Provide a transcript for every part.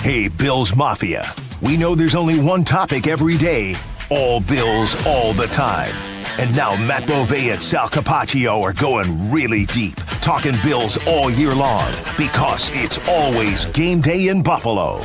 Hey, Bills Mafia. We know there's only one topic every day. All Bills, all the time. And now Matt Bovee and Sal Capaccio are going really deep, talking Bills all year long, because it's always game day in Buffalo.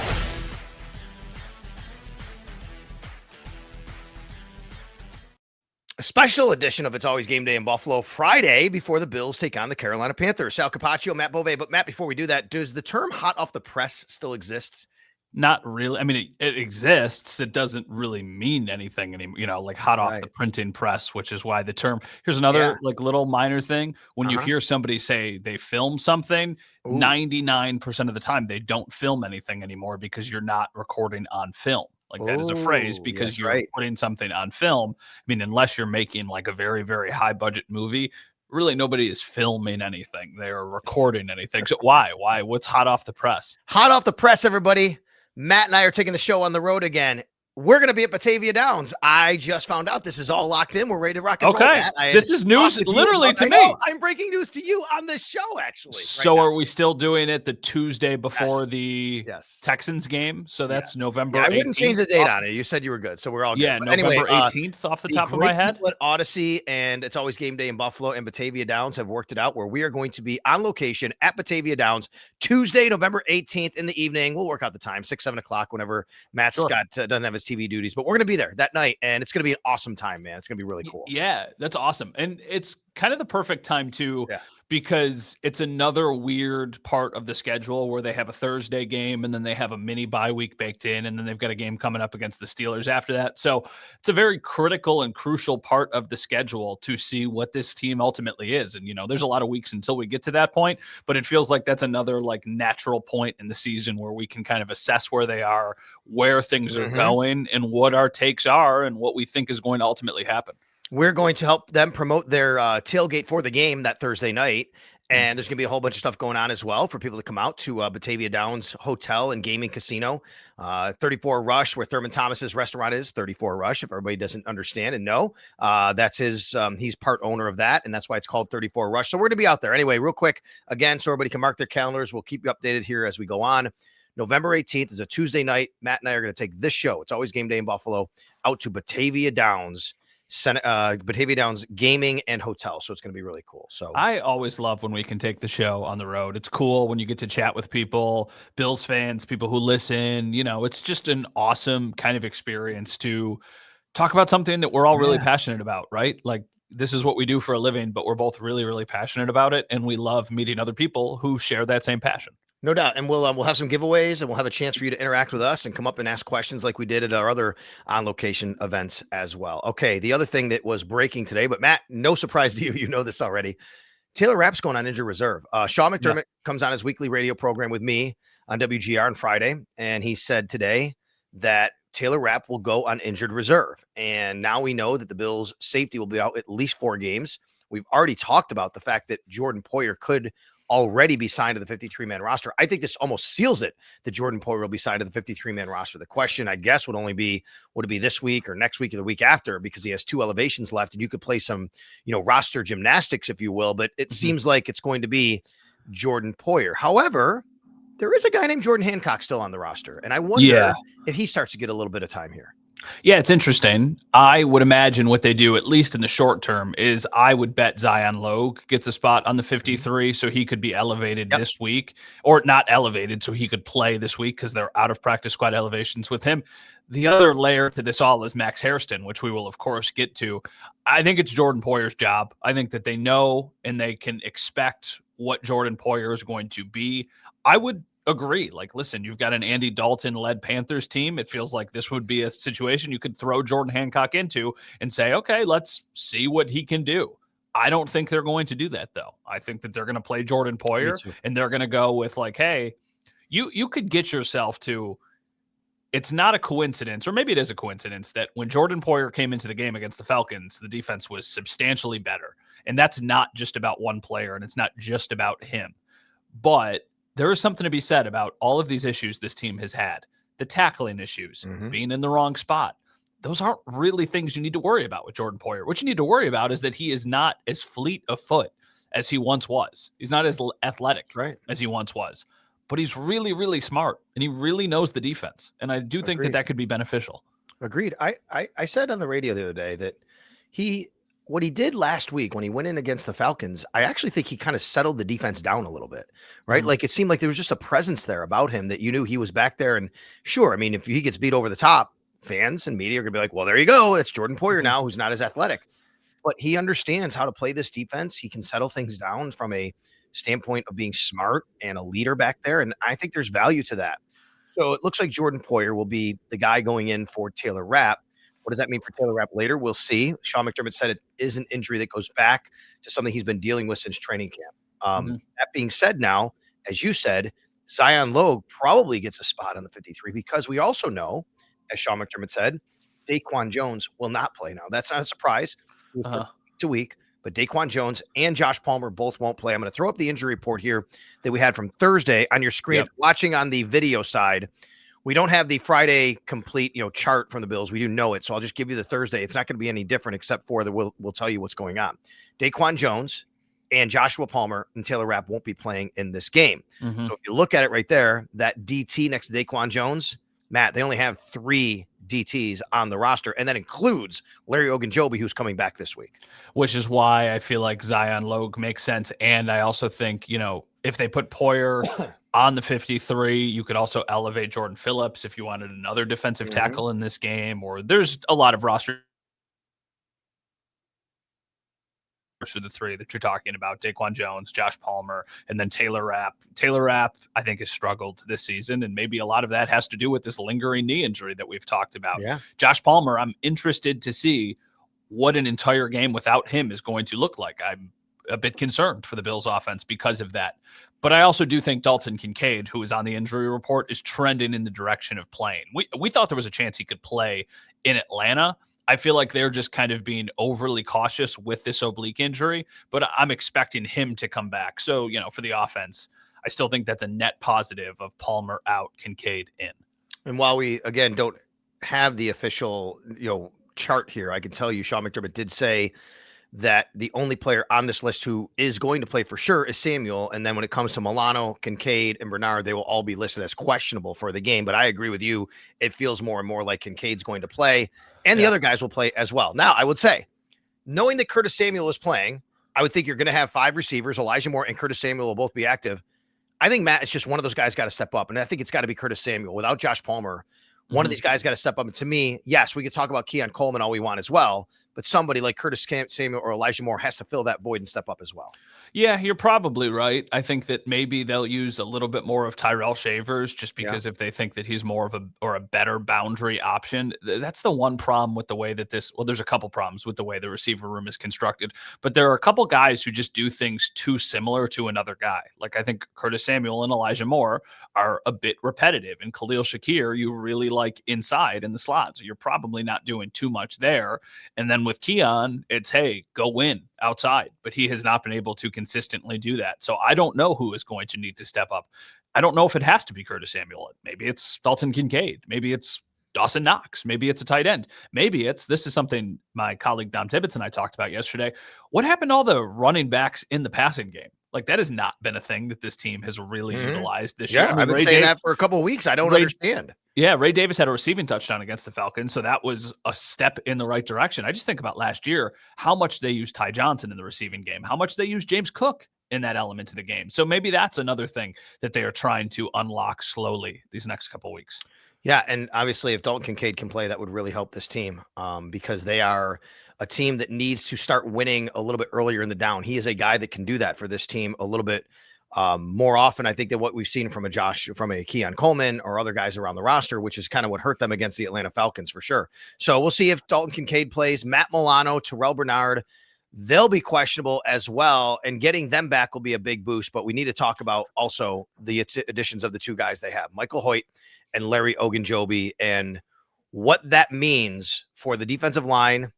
A special edition of It's Always Game Day in Buffalo, Friday before the Bills take on the Carolina Panthers. Sal Capaccio, Matt Bovee. But Matt, before we do that, does the term hot off the press still exist? Not really. I mean, it exists. It doesn't really mean anything anymore, like hot off the printing press, which is why the term, here's another little minor thing. When you hear somebody say they film something, 99% of the time they don't film anything anymore because you're not recording on film. Like that is a phrase because you're putting something on film. I mean, unless you're making like a very, very high budget movie, really nobody is filming anything. They are recording anything. So why? What's hot off the press? Hot off the press, everybody. Matt and I are taking the show on the road again. We're going to be at Batavia Downs. I just found out this is all locked in. We're ready to rock and roll. Okay. This is news literally to me. I'm breaking news to you on this show, actually. So are we still doing it the Tuesday before the Texans game? So that's November 18th. I wouldn't change the date on it. You said you were good, so we're all good. Yeah, November 18th off the top of my head. Odyssey and It's Always Game Day in Buffalo and Batavia Downs have worked it out where we are going to be on location at Batavia Downs Tuesday, November 18th in the evening. We'll work out the time, 6, 7 o'clock, whenever Matt Scott doesn't have his TV duties. But we're going to be there that night, and it's going to be an awesome time, man. It's going to be really cool. Yeah, that's awesome. And it's kind of the perfect time, too, because it's another weird part of the schedule where they have a Thursday game, and then they have a mini bye week baked in, and then they've got a game coming up against the Steelers after that. So it's a very critical and crucial part of the schedule to see what this team ultimately is. And, there's a lot of weeks until we get to that point, but it feels like that's another natural point in the season where we can kind of assess where they are, where things are going, and what our takes are, and what we think is going to ultimately happen. We're going to help them promote their tailgate for the game that Thursday night. And there's going to be a whole bunch of stuff going on as well for people to come out to Batavia Downs Hotel and Gaming Casino. 34 Rush, where Thurman Thomas's restaurant is. 34 Rush, if everybody doesn't understand and know. That's his, he's part owner of that, and that's why it's called 34 Rush. So we're going to be out there. Anyway, real quick, again, so everybody can mark their calendars. We'll keep you updated here as we go on. November 18th is a Tuesday night. Matt and I are going to take this show, It's Always Game Day in Buffalo, out to Batavia Downs. Batavia Downs Gaming and Hotel. So it's going to be really cool. So I always love when we can take the show on the road. It's cool when you get to chat with people, Bills fans, people who listen. It's just an awesome kind of experience to talk about something that we're all really passionate about, right? Like this is what we do for a living, but we're both really, really passionate about it. And we love meeting other people who share that same passion. No doubt. And we'll have some giveaways, and we'll have a chance for you to interact with us and come up and ask questions like we did at our other on-location events as well. Okay, the other thing that was breaking today, but Matt, no surprise to you. You know this already. Taylor Rapp's going on injured reserve. Sean McDermott comes on his weekly radio program with me on WGR on Friday, and he said today that Taylor Rapp will go on injured reserve. And now we know that the Bills' safety will be out at least 4 games. We've already talked about the fact that Jordan Poyer could already be signed to the 53-man roster. I think this almost seals it that Jordan Poyer will be signed to the 53-man roster. The question, I guess, would only be, would it be this week or next week or the week after, because he has 2 elevations left, and you could play some, roster gymnastics, if you will, but it seems like it's going to be Jordan Poyer. However, there is a guy named Jordan Hancock still on the roster, and I wonder if he starts to get a little bit of time here. Yeah, it's interesting. I would imagine what they do, at least in the short term, is I would bet Zion Logue gets a spot on the 53, so he could be elevated this week, or not elevated, so he could play this week because they're out of practice squad elevations with him. The other layer to this all is Max Hairston, which we will, of course, get to. I think it's Jordan Poyer's job. I think that they know and they can expect what Jordan Poyer is going to be. I would agree. Listen, you've got an Andy Dalton-led Panthers team. It feels like this would be a situation you could throw Jordan Hancock into and say, okay, let's see what he can do. I don't think they're going to do that, though. I think that they're going to play Jordan Poyer, and they're going to go with hey, you could get yourself to, it's not a coincidence, or maybe it is a coincidence, that when Jordan Poyer came into the game against the Falcons, the defense was substantially better. And that's not just about one player, and it's not just about him. But there is something to be said about all of these issues this team has had. The tackling issues, being in the wrong spot. Those aren't really things you need to worry about with Jordan Poyer. What you need to worry about is that he is not as fleet of foot as he once was. He's not as athletic as he once was. but he's really, really smart and he really knows the defense. And I do think Agreed. that could be beneficial. Agreed. I said on the radio the other day that what he did last week when he went in against the Falcons, I actually think he kind of settled the defense down a little bit, right? Like it seemed like there was just a presence there about him that you knew he was back there. And sure, I mean, if he gets beat over the top, fans and media are gonna be like, well, there you go. It's Jordan Poyer now, who's not as athletic. But he understands how to play this defense. He can settle things down from a standpoint of being smart and a leader back there. And I think there's value to that. So it looks like Jordan Poyer will be the guy going in for Taylor Rapp. What does that mean for Taylor Rapp later? We'll see. Sean McDermott said it is an injury that goes back to something he's been dealing with since training camp. That being said, now, as you said, Zion Logue probably gets a spot on the 53 because we also know, as Sean McDermott said, Daquan Jones will not play now. That's not a surprise. Week to week, but Daquan Jones and Josh Palmer both won't play. I'm going to throw up the injury report here that we had from Thursday on your screen. Yep. Watching on the video side, we don't have the Friday complete, chart from the Bills. We do know it, so I'll just give you the Thursday. It's not going to be any different except for that we'll tell you what's going on. Daquan Jones and Joshua Palmer and Taylor Rapp won't be playing in this game. So if you look at it right there, that DT next to Daquan Jones, Matt, they only have 3 DTs on the roster, and that includes Larry Ogunjobi, who's coming back this week. Which is why I feel like Zion Logue makes sense. And I also think, if they put Poyer on the 53, you could also elevate Jordan Phillips if you wanted another defensive tackle in this game, or there's a lot of roster for the 3 that you're talking about, Daquan Jones, Josh Palmer, and then Taylor Rapp. Taylor Rapp, I think, has struggled this season, and maybe a lot of that has to do with this lingering knee injury that we've talked about. Yeah. Josh Palmer, I'm interested to see what an entire game without him is going to look like. I'm a bit concerned for the Bills offense because of that. But I also do think Dalton Kincaid, who is on the injury report, is trending in the direction of playing. We thought there was a chance he could play in Atlanta. I feel like they're just kind of being overly cautious with this oblique injury, but I'm expecting him to come back. So, for the offense, I still think that's a net positive of Palmer out, Kincaid in. And while we, again, don't have the official, chart here, I can tell you Sean McDermott did say that the only player on this list who is going to play for sure is Samuel. And then when it comes to Milano, Kincaid, and Bernard, they will all be listed as questionable for the game. But I agree with you. It feels more and more like Kincaid's going to play, and the other guys will play as well. Now, I would say, knowing that Curtis Samuel is playing, I would think you're going to have 5 receivers. Elijah Moore and Curtis Samuel will both be active. I think, Matt, it's just one of those guys got to step up. And I think it's got to be Curtis Samuel. Without Josh Palmer, one of these guys got to step up. And to me, yes, we could talk about Keon Coleman all we want as well, but somebody like Curtis Samuel or Elijah Moore has to fill that void and step up as well. Yeah, you're probably right. I think that maybe they'll use a little bit more of Tyrell Shavers just because if they think that he's more of a better boundary option. That's the one problem with the way that there's a couple problems with the way the receiver room is constructed, but there are a couple guys who just do things too similar to another guy. Like I think Curtis Samuel and Elijah Moore are a bit repetitive, and Khalil Shakir, you really like inside in the slot. So you're probably not doing too much there. And then with Keon, it's, hey, go win outside, but he has not been able to consistently do that. So I don't know who is going to need to step up. I don't know if it has to be Curtis Samuel. Maybe it's Dalton Kincaid. Maybe it's Dawson Knox. Maybe it's a tight end. Maybe this is something my colleague Dom Tibbetts and I talked about yesterday. What happened to all the running backs in the passing game? Like, that has not been a thing that this team has really utilized this year. Yeah, I've been saying that for a couple of weeks. I don't understand. Yeah, Ray Davis had a receiving touchdown against the Falcons, so that was a step in the right direction. I just think about last year, how much they used Ty Johnson in the receiving game, how much they used James Cook in that element of the game. So maybe that's another thing that they are trying to unlock slowly these next couple of weeks. Yeah, and obviously if Dalton Kincaid can play, that would really help this team because they are a team that needs to start winning a little bit earlier in the down. He is a guy that can do that for this team a little bit more often, I think, than what we've seen from a Keon Coleman or other guys around the roster, which is kind of what hurt them against the Atlanta Falcons for sure. So we'll see if Dalton Kincaid plays. Matt Milano, Terrell Bernard, they'll be questionable as well, and getting them back will be a big boost. But we need to talk about also the additions of the 2 guys they have, Michael Hoecht and Larry Ogunjobi, and what that means for the defensive line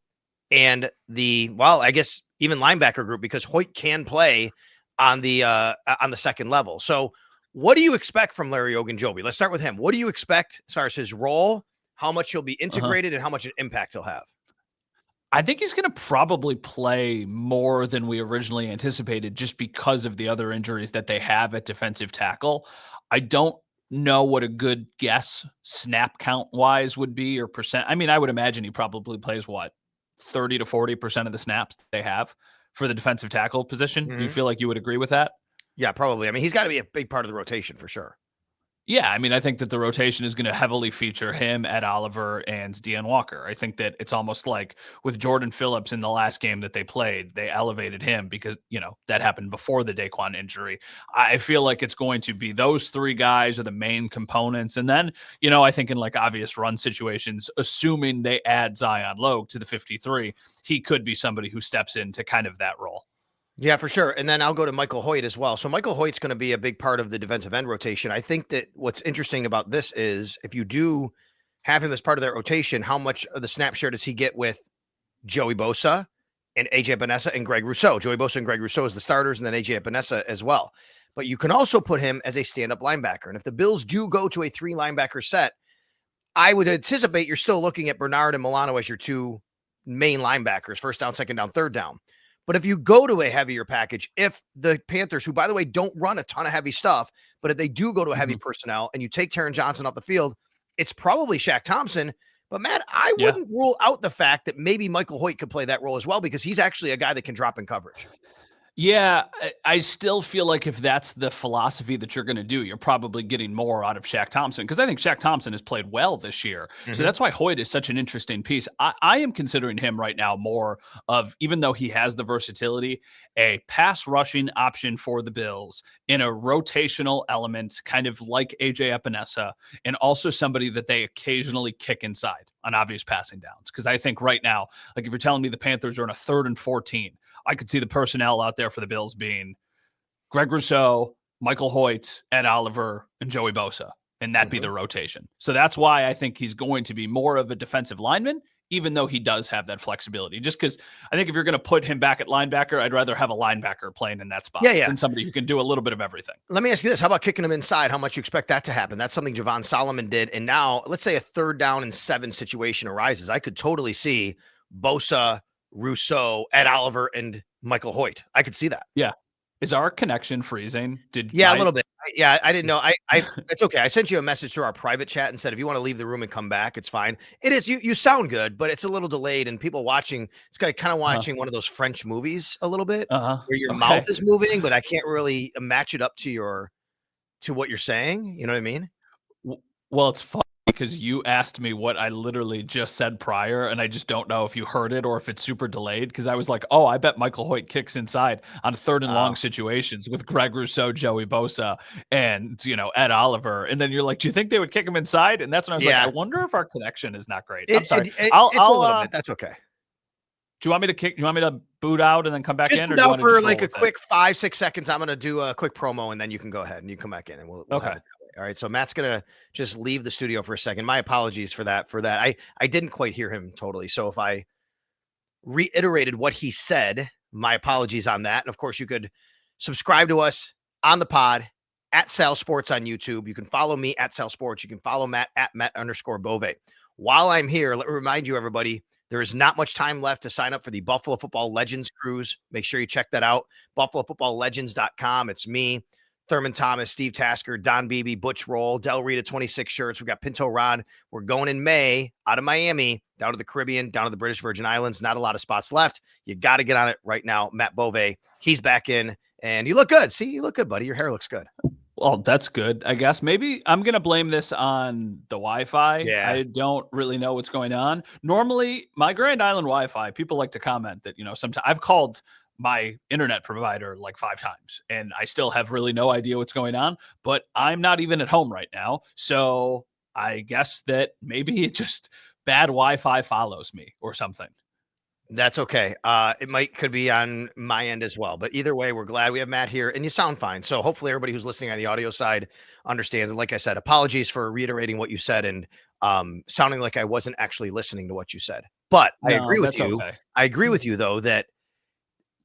and I guess even linebacker group, because Hoecht can play on the second level. So what do you expect from Larry Ogunjobi? Let's start with him. What do you expect as far as his role, how much he'll be integrated, and how much an impact he'll have? I think he's going to probably play more than we originally anticipated just because of the other injuries that they have at defensive tackle. I don't know what a good guess snap count wise would be or percent. I mean, I would imagine he probably plays 30 to 40% of the snaps they have for the defensive tackle position. Do you feel like you would agree with that? Yeah, probably. I mean, he's got to be a big part of the rotation for sure. Yeah, I mean, I think that the rotation is going to heavily feature him, Ed Oliver, and Deanne Walker. I think that it's almost like with Jordan Phillips in the last game that they played, they elevated him because, that happened before the Daquan injury. I feel like it's going to be those three guys are the main components. And then, I think in like obvious run situations, assuming they add Zion Logue to the 53, he could be somebody who steps into kind of that role. Yeah, for sure. And then I'll go to Michael Hoecht as well. So Michael Hoyt's going to be a big part of the defensive end rotation. I think that what's interesting about this is if you do have him as part of that rotation, how much of the snap share does he get with Joey Bosa and AJ Epinesa and Greg Rousseau? Joey Bosa and Greg Rousseau as the starters, and then AJ Epinesa as well. But you can also put him as a stand-up linebacker. And if the Bills do go to a 3 linebacker set, I would anticipate you're still looking at Bernard and Milano as your 2 main linebackers, first down, second down, third down. But if you go to a heavier package, if the Panthers, who, by the way, don't run a ton of heavy stuff, but if they do go to a heavy personnel and you take Taron Johnson off the field, it's probably Shaq Thompson. But, Matt, I wouldn't rule out the fact that maybe Michael Hoecht could play that role as well because he's actually a guy that can drop in coverage. Yeah, I still feel like if that's the philosophy that you're going to do, you're probably getting more out of Shaq Thompson because I think Shaq Thompson has played well this year. So that's why Hoecht is such an interesting piece. I am considering him right now more of, even though he has the versatility, a pass rushing option for the Bills in a rotational element, kind of like AJ Epinesa, and also somebody that they occasionally kick inside on obvious passing downs. Because I think right now, like if you're telling me the Panthers are in a 3rd and 14, I could see the personnel out there for the Bills being Greg Rousseau, Michael Hoecht, Ed Oliver, and Joey Bosa, and that'd be the rotation. So that's why I think he's going to be more of a defensive lineman, even though he does have that flexibility. Just because I think if you're going to put him back at linebacker, I'd rather have a linebacker playing in that spot than somebody who can do a little bit of everything. Let me ask you this. How about kicking him inside? How much you expect that to happen? That's something Javon Solomon did. And now let's say a 3rd down and 7 situation arises. I could totally see Bosa, Rousseau, Ed Oliver, and Michael Hoecht. I could see that. Yeah. Is our connection freezing? A little bit. I didn't know. It's okay. I sent you a message through our private chat and said, if you want to leave the room and come back, it's fine. It is. You sound good, but it's a little delayed and people watching, it's kind of watching one of those French movies a little bit where your mouth is moving, but I can't really match it up to what you're saying. You know what I mean? Well, it's fun because you asked me what I literally just said prior, and I just don't know if you heard it or if it's super delayed because I was like, oh, I bet Michael Hoecht kicks inside on 3rd and long situations with Greg Rousseau, Joey Bosa, and, Ed Oliver. And then you're like, do you think they would kick him inside? And that's when I was like, I wonder if our connection is not great. I'm sorry. It's a little bit. That's okay. Do you want me to kick? You want me to boot out and then come back in? Just boot out for like a quick 5-6 seconds. I'm going to do a quick promo and then you can go ahead and you come back in and we'll have it. All right. So Matt's going to just leave the studio for a second. My apologies for that. I didn't quite hear him totally. So if I reiterated what he said, my apologies on that. And of course you could subscribe to us on the pod at Sal Sports on YouTube. You can follow me at Sal Sports. You can follow Matt at Matt_Bove. While I'm here, let me remind you, everybody, there is not much time left to sign up for the Buffalo Football Legends Cruise. Make sure you check that out. BuffaloFootballLegends.com. It's me, Thurman Thomas, Steve Tasker, Don Beebe, Butch Roll, Del Rita, 26 shirts. We got Pinto Ron. We're going in May out of Miami, down to the Caribbean, down to the British Virgin Islands. Not a lot of spots left. You got to get on it right now. Matt Bove, he's back in, and you look good. See, you look good, buddy. Your hair looks good. Well, that's good, I guess. Maybe I'm going to blame this on the Wi-Fi. Yeah. I don't really know what's going on. Normally, my Grand Island Wi-Fi, people like to comment that, sometimes I've called my internet provider like 5 times and I still have really no idea what's going on, but I'm not even at home right now. So I guess that maybe it just bad Wi-Fi follows me or something. That's okay. It could be on my end as well, but either way, we're glad we have Matt here and you sound fine. So hopefully everybody who's listening on the audio side understands. And like I said, apologies for reiterating what you said and sounding like I wasn't actually listening to what you said, but I agree with you. Okay. I agree with you though, that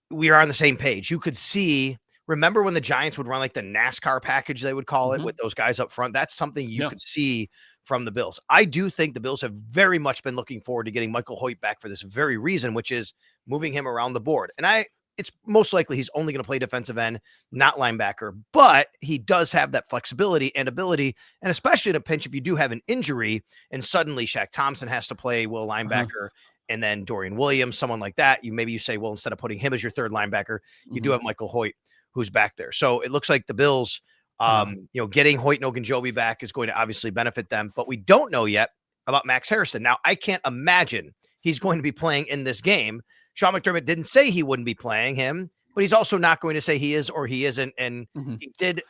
we are on the same page. You could see, remember when the Giants would run like the NASCAR package, they would call it with those guys up front. That's something you could see from the Bills. I do think the Bills have very much been looking forward to getting Michael Hoecht back for this very reason, which is moving him around the board. And I it's most likely he's only going to play defensive end, not linebacker, but he does have that flexibility and ability. And especially in a pinch, if you do have an injury and suddenly Shaq Thompson has to play will linebacker and then Dorian Williams, someone like that, you say, well, instead of putting him as your third linebacker, you do have Michael Hoecht who's back there. So it looks like the Bills, getting Hoecht and Ogunjobi back is going to obviously benefit them, but we don't know yet about Max Harrison. Now, I can't imagine he's going to be playing in this game. Sean McDermott didn't say he wouldn't be playing him, but he's also not going to say he is or he isn't. And he did,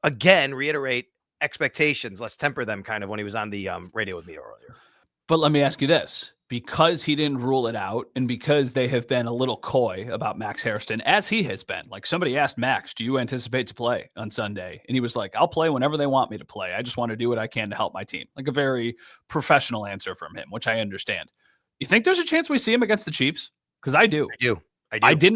again, reiterate expectations. Let's temper them kind of when he was on the radio with me earlier. But let me ask you this. Because he didn't rule it out and because they have been a little coy about Max Harrison, as he has been, like somebody asked Max, do you anticipate to play on Sunday? And he was like, I'll play whenever they want me to play. I just want to do what I can to help my team. Like a very professional answer from him, which I understand. You think there's a chance we see him against the Chiefs? Because I do. I did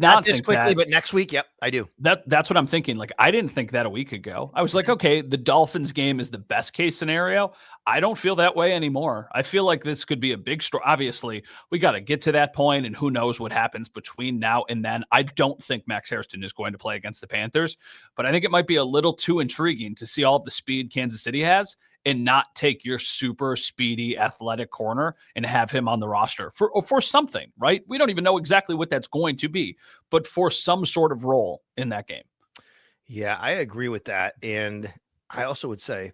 not think quickly, that, but next week, yep, I do. That's what I'm thinking. Like, I didn't think that a week ago. I was like, okay, the Dolphins game is the best case scenario. I don't feel that way anymore. I feel like this could be a big story. Obviously, we got to get to that point, and who knows what happens between now and then. I don't think Max Harrison is going to play against the Panthers, but I think it might be a little too intriguing to see all the speed Kansas City has and not take your super speedy athletic corner and have him on the roster for something, right? We don't even know exactly what that's going to be, but for some sort of role in that game. Yeah, I agree with that. And I also would say,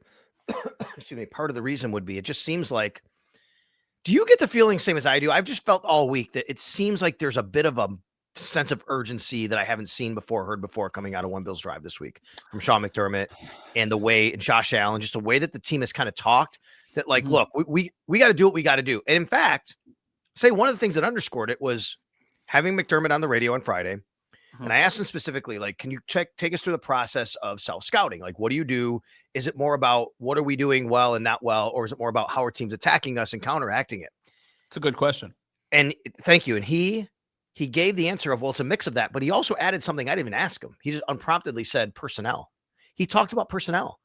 excuse me, part of the reason would be, it just seems like, do you get the feeling same as I do? I've just felt all week that it seems like there's a bit of a sense of urgency that I haven't seen before, heard before coming out of One Bills Drive this week from Sean McDermott and the way, and Josh Allen, just the way that the team has kind of talked that like, look, we got to do what we got to do. And in fact, say one of the things that underscored it was having McDermott on the radio on Friday. And I asked him specifically, like, can you take us through the process of self-scouting? Like, what do you do? Is it more about what are we doing well and not well? Or is it more about how our team's attacking us and counteracting it? It's a good question. And thank you. And he gave the answer of, well, it's a mix of that, but he also added something I didn't even ask him. He just unpromptedly said personnel. He talked about personnel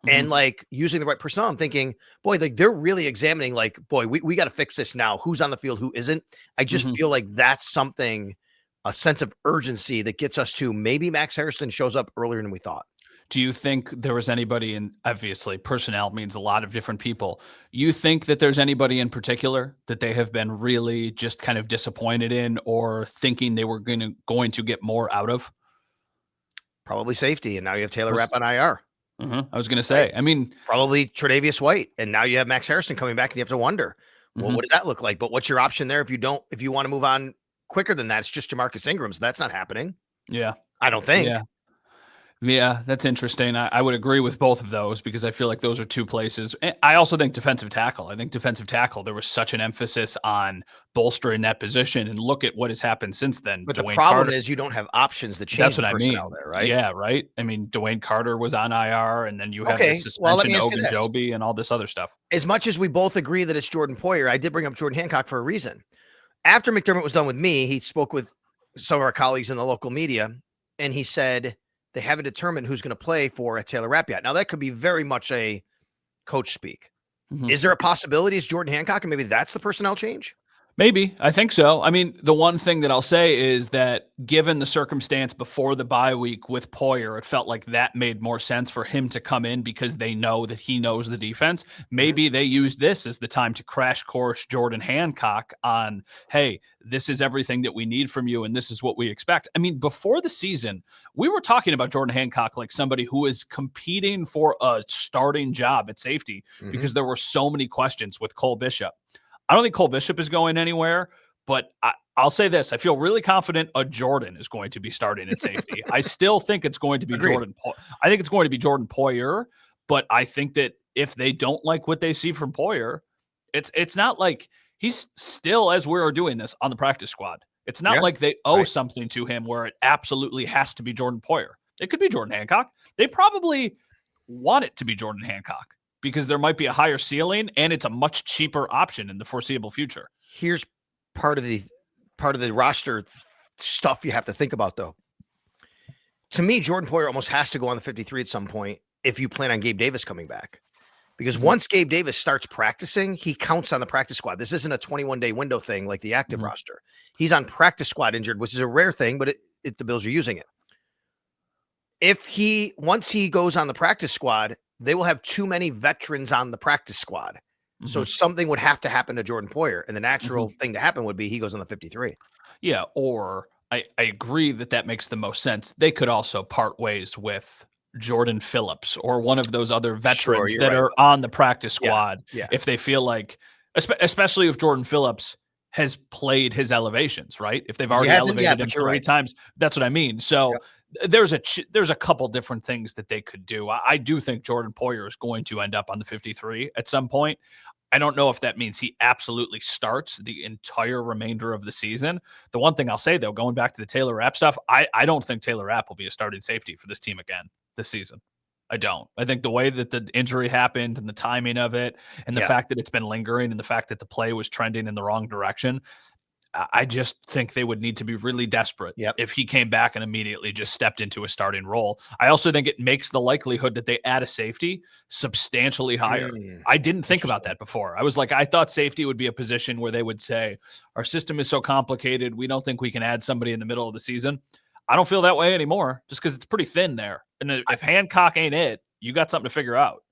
and like using the right personnel. I'm thinking, boy, like they're really examining like, boy, we got to fix this now. Who's on the field, who isn't? I just feel like that's something, a sense of urgency that gets us to maybe Max Harrison shows up earlier than we thought. Do you think there was anybody in, obviously personnel means a lot of different people. You think that there's anybody in particular that they have been really just kind of disappointed in or thinking they were going to get more out of? Probably safety. And now you have Taylor Rapp on IR. I was going to say, I mean, probably Tre'Davious White. And now you have Max Harrison coming back and you have to wonder, well, what does that look like? But what's your option there? If you want to move on quicker than that, it's just Jamarcus Ingram. So that's not happening. Yeah. I don't think. Yeah, that's interesting. I would agree with both of those because I feel like those are two places. I also think defensive tackle. I think defensive tackle, there was such an emphasis on bolstering that position, and look at what has happened since then. But the problem is you don't have options to change that's what personnel there, right? Yeah, right. I mean, Dwayne Carter was on IR, and then you have the suspension of Ogunjobi and all this other stuff. As much as we both agree that it's Jordan Poyer, I did bring up Jordan Hancock for a reason. After McDermott was done with me, he spoke with some of our colleagues in the local media, and he said they haven't determined who's going to play for Taylor Rapp yet. Now, that could be very much a coach speak. Is there a possibility it's Jordan Hancock, and maybe that's the personnel change? Maybe. I think so. I mean, the one thing that I'll say is that given the circumstance before the bye week with Poyer, it felt like that made more sense for him to come in because they know that he knows the defense. Maybe they used this as the time to crash course Jordan Hancock on, hey, this is everything that we need from you, and this is what we expect. I mean, before the season, we were talking about Jordan Hancock like somebody who is competing for a starting job at safety because there were so many questions with Cole Bishop. I don't think Cole Bishop is going anywhere, but I'll say this. I feel really confident a Jordan is going to be starting at safety. I still think it's going to be Jordan. I think it's going to be Jordan Poyer, but I think that if they don't like what they see from Poyer, it's not like he's still, as we're doing this, on the practice squad. It's not like they owe something to him where it absolutely has to be Jordan Poyer. It could be Jordan Hancock. They probably want it to be Jordan Hancock, because there might be a higher ceiling and it's a much cheaper option in the foreseeable future. Here's part of the roster stuff you have to think about, though. To me, Jordan Poyer almost has to go on the 53 at some point if you plan on Gabe Davis coming back. Because once Gabe Davis starts practicing, he counts on the practice squad. This isn't a 21-day window thing like the active roster. He's on practice squad injured, which is a rare thing, but the Bills are using it. Once he goes on the practice squad, they will have too many veterans on the practice squad. So something would have to happen to Jordan Poyer, and the natural thing to happen would be he goes on the 53. Yeah, or I agree that makes the most sense. They could also part ways with Jordan Phillips or one of those other veterans that are on the practice squad. Yeah. If they feel like, especially if Jordan Phillips has played his elevations, right? If they've already elevated him 3 times, that's what I mean. So there's a couple different things that they could do. I do think Jordan Poyer is going to end up on the 53 at some point. I don't know if that means he absolutely starts the entire remainder of the season. The one thing I'll say, though, going back to the Taylor Rapp stuff, I don't think Taylor Rapp will be a starting safety for this team again this season. I don't. I think the way that the injury happened and the timing of it and the fact that it's been lingering and the fact that the play was trending in the wrong direction, I just think they would need to be really desperate if he came back and immediately just stepped into a starting role. I also think it makes the likelihood that they add a safety substantially higher. I didn't think about that before. I was like, I thought safety would be a position where they would say, our system is so complicated, we don't think we can add somebody in the middle of the season. I don't feel that way anymore just because it's pretty thin there. And if Hancock ain't it, you got something to figure out.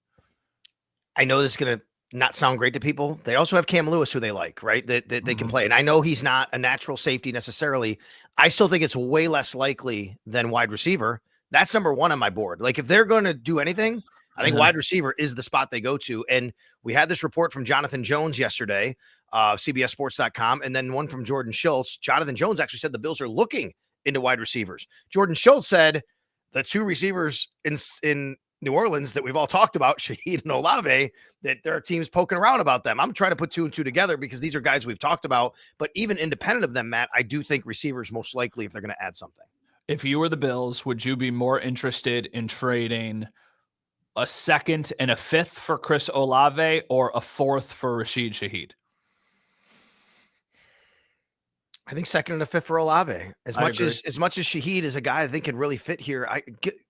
I know this is going to not sound great to people. They also have Cam Lewis, who they like, right? That they can play. And I know he's not a natural safety necessarily. I still think it's way less likely than wide receiver. That's number one on my board. Like if they're going to do anything, I think wide receiver is the spot they go to. And we had this report from Jonathan Jones yesterday, CBSSports.com, and then one from Jordan Schultz. Jonathan Jones actually said the Bills are looking into wide receivers. Jordan Schultz said the 2 receivers in New Orleans that we've all talked about, Shaheed and Olave, that there are teams poking around about them. I'm trying to put 2 and 2 together because these are guys we've talked about. But even independent of them, Matt, I do think receivers most likely if they're going to add something. If you were the Bills, would you be more interested in trading a 2nd and a 5th for Chris Olave or a 4th for Rashid Shaheed? I think 2nd and a 5th for Olave. As much as Shaheed is a guy I think can really fit here,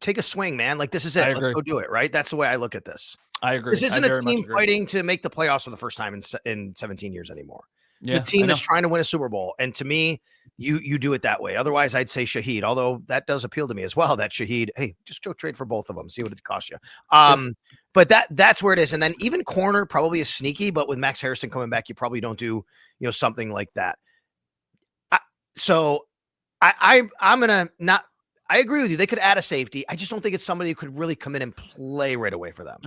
take a swing, man. Like this is it. Let's go do it, right? That's the way I look at this. I agree. This isn't a team fighting to make the playoffs for the first time in 17 years anymore. It's a team that's trying to win a Super Bowl. And to me, you do it that way. Otherwise, I'd say Shaheed, although that does appeal to me as well, that Shaheed, hey, just go trade for both of them. See what it costs you. But that's where it is. And then even corner probably is sneaky, but with Max Harrison coming back, you probably don't do, something like that. So I'm going to not, I agree with you. They could add a safety. I just don't think it's somebody who could really come in and play right away for them.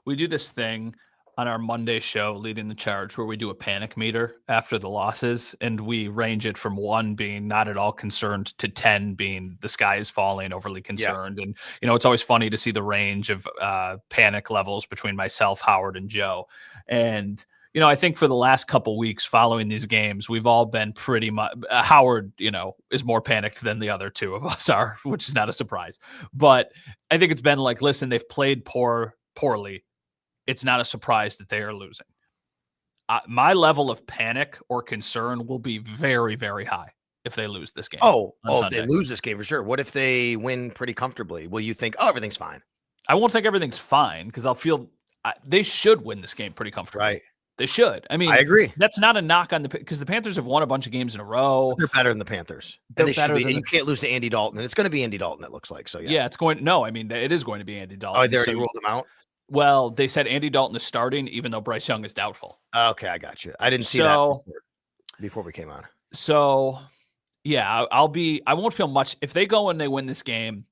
We do this thing on our Monday show, Leading the Charge, where we do a panic meter after the losses, and we range it from 1 being not at all concerned to 10 being the sky is falling, overly concerned. And, it's always funny to see the range of panic levels between myself, Howard, and Joe. And, I think for the last couple weeks following these games, we've all been pretty much Howard, is more panicked than the other 2 of us are, which is not a surprise. But I think it's been like, listen, they've played poorly. It's not a surprise that they are losing. My level of panic or concern will be very, very high if they lose this game. If they lose this game for sure. What if they win pretty comfortably? Will you think, everything's fine? I won't think everything's fine because I'll feel they should win this game pretty comfortably. Right. They should. I mean, I agree. That's not a knock on because the Panthers have won a bunch of games in a row. They're better than the Panthers. And they should be. And you can't lose to Andy Dalton. And it's going to be Andy Dalton, it looks like. So, yeah. It's going. No, I mean, it is going to be Andy Dalton. Oh, they already ruled him out? Well, they said Andy Dalton is starting, even though Bryce Young is doubtful. Okay, I got you. I didn't see that before we came on. So, yeah, I won't feel much. If they go and they win this game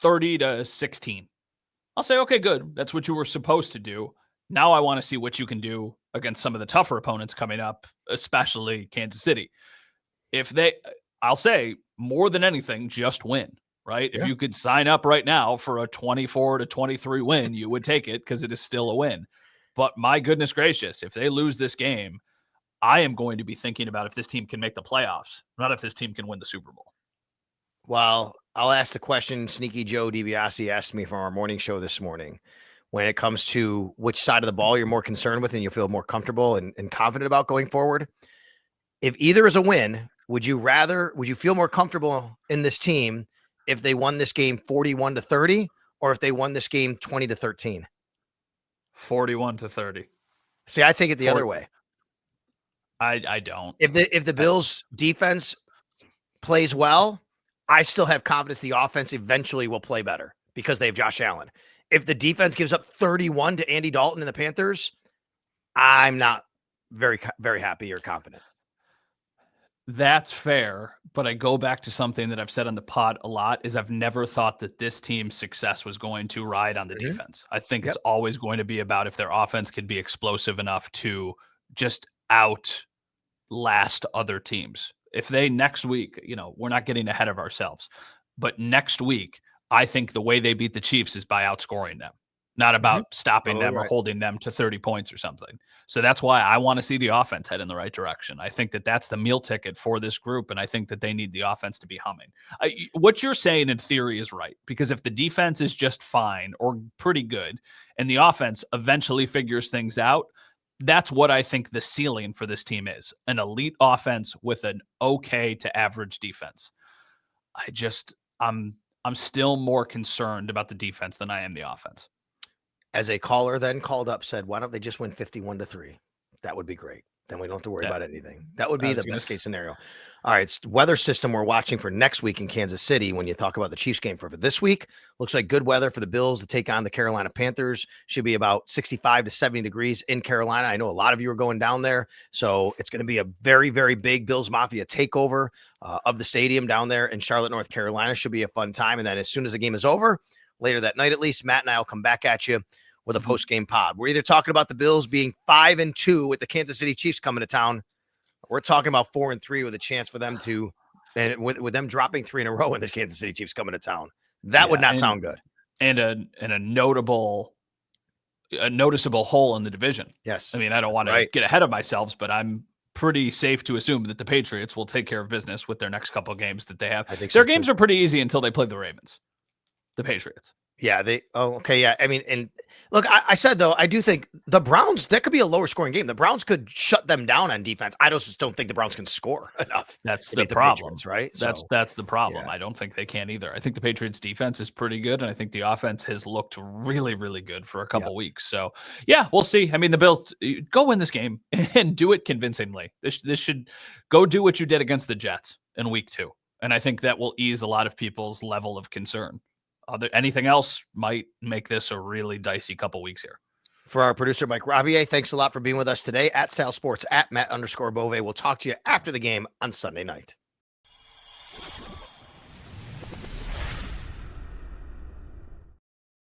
30-16, I'll say, okay, good. That's what you were supposed to do. Now I want to see what you can do against some of the tougher opponents coming up, especially Kansas City. I'll say more than anything, just win, right? Yeah. If you could sign up right now for a 24-23 win, you would take it because it is still a win. But my goodness gracious, if they lose this game, I am going to be thinking about if this team can make the playoffs, not if this team can win the Super Bowl. Well, I'll ask the question Sneaky Joe DiBiase asked me from our morning show this morning. When it comes to which side of the ball you're more concerned with and you feel more comfortable and confident about going forward, if either is a win, would you feel more comfortable in this team if they won this game 41-30 or if they won this game 20-13? 41-30. See, I take it the other way. I don't. If the Bills defense plays well, I still have confidence the offense eventually will play better because they have Josh Allen. If the defense gives up 31 to Andy Dalton and the Panthers, I'm not very, very happy or confident. That's fair, but I go back to something that I've said on the pod a lot is I've never thought that this team's success was going to ride on the defense. I think it's always going to be about if their offense could be explosive enough to just outlast other teams. If they next week, we're not getting ahead of ourselves, but next week, I think the way they beat the Chiefs is by outscoring them, not about stopping them or holding them to 30 points or something. So that's why I want to see the offense head in the right direction. I think that that's the meal ticket for this group, and I think that they need the offense to be humming. What you're saying in theory is right, because if the defense is just fine or pretty good and the offense eventually figures things out, that's what I think the ceiling for this team is, an elite offense with an okay to average defense. I'm still more concerned about the defense than I am the offense. As a caller then called up, said, why don't they just win 51-3? That would be great. Then we don't have to worry about anything. That would be the best case scenario. All right. It's the weather system we're watching for next week in Kansas City. When you talk about the Chiefs game for this week, looks like good weather for the Bills to take on the Carolina Panthers. Should be about 65 to 70 degrees in Carolina. I know a lot of you are going down there. So it's going to be a very, very big Bills Mafia takeover of the stadium down there in Charlotte, North Carolina. Should be a fun time. And then as soon as the game is over, later that night, at least, Matt and I will come back at you with a post-game pod. We're either talking about the Bills being 5-2 with the Kansas City Chiefs coming to town. We're talking about 4-3 with a chance for them to, and with them dropping 3 in a row and the Kansas City Chiefs coming to town. That would not sound good. And a noticeable hole in the division. Yes. I mean, I don't want to get ahead of myself, but I'm pretty safe to assume that the Patriots will take care of business with their next couple of games that they have. I think their games are pretty easy until they play the Ravens, the Patriots. Yeah, yeah. I mean, and look, I said, though, I do think the Browns, that could be a lower scoring game. The Browns could shut them down on defense. I just don't think the Browns can score enough. That's the problem, right? That's the problem. Yeah. I don't think they can either. I think the Patriots defense is pretty good, and I think the offense has looked really, really good for a couple weeks. So, yeah, we'll see. I mean, the Bills, go win this game and do it convincingly. This should go do what you did against the Jets in week 2. And I think that will ease a lot of people's level of concern. Anything else might make this a really dicey couple weeks here. For our producer, Mike Rabier, thanks a lot for being with us today at Sal Sports, at Matt_Bove. We'll talk to you after the game on Sunday night.